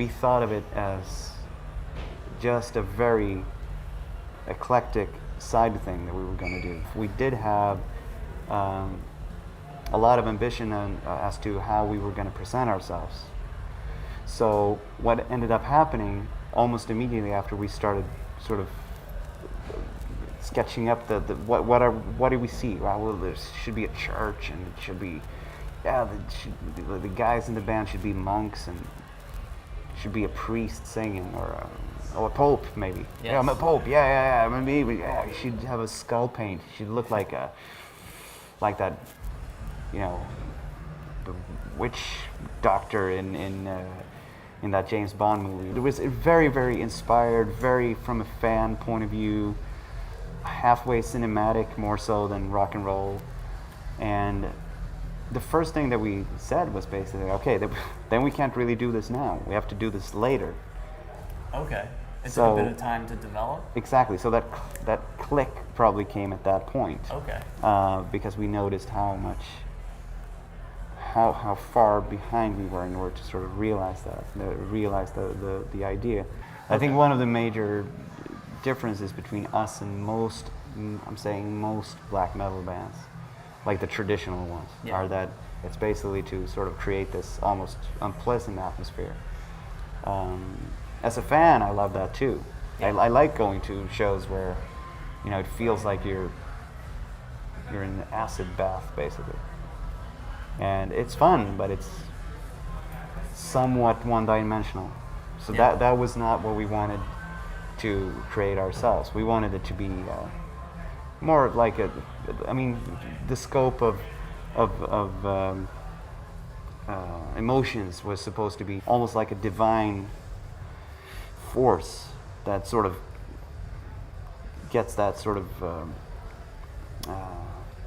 thought of it as just a very eclectic side thing that we were going to do. We did have a lot of ambition as to how we were going to present ourselves. So what ended up happening almost immediately after we started sort of sketching up what do we see? Well, there should be a church, and it should be, the guys in the band should be monks, and should be a priest singing, or a pope maybe. Yes. Yeah, I'm a pope. Yeah. Maybe you should have a skull paint. You should look like that, the witch doctor in that James Bond movie. It was very, very inspired, very from a fan point of view, halfway cinematic, more so than rock and roll. And the first thing that we said was basically, okay, then we can't really do this now. We have to do this later. Okay. It took a bit of time to develop? Exactly. So that click probably came at that point. Okay. Because we noticed how far behind we were in order to sort of realize the idea. Okay. I think one of the major differences between us and most black metal bands, like the traditional ones, are that it's basically to sort of create this almost unpleasant atmosphere. As a fan, I love that too. Yeah. I like going to shows where, it feels like you're in an acid bath, basically. And it's fun, but it's somewhat one-dimensional. So that was not what we wanted to create ourselves. We wanted it to be more like the scope of emotions was supposed to be almost like a divine force that sort of gets that sort of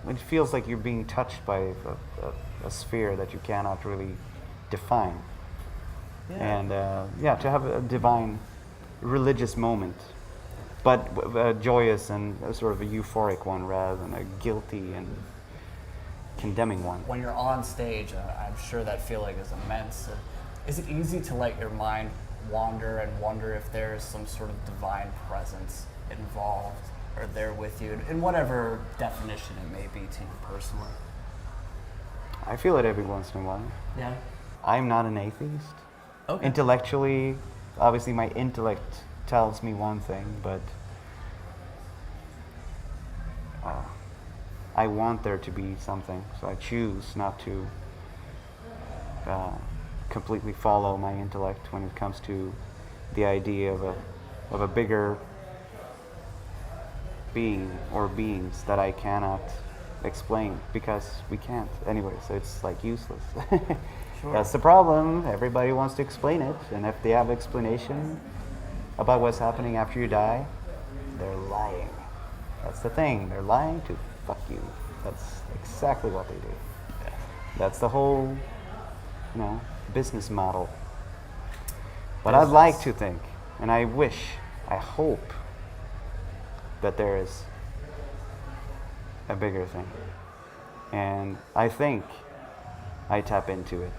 it feels like you're being touched by a sphere that you cannot really define. And to have a divine religious moment, but a joyous and a sort of a euphoric one rather than a guilty and condemning one. When you're on stage, I'm sure that feeling is immense. Is it easy to let your mind wander and wonder if there's some sort of divine presence involved or there with you, in whatever definition it may be to you personally? I feel it every once in a while. Yeah. I'm not an atheist. Okay. Intellectually, obviously my intellect tells me one thing, but I want there to be something, so I choose not to completely follow my intellect when it comes to the idea of a bigger being or beings that I cannot explain, because we can't anyway, so it's like useless. Sure. That's the problem. Everybody wants to explain it, and if they have explanation about what's happening after you die, they're lying. That's the thing. They're lying to fuck you. That's exactly what they do. Yeah. That's the whole, business model. But I'd like to think, and I hope that there is a bigger thing. And I think I tap into it.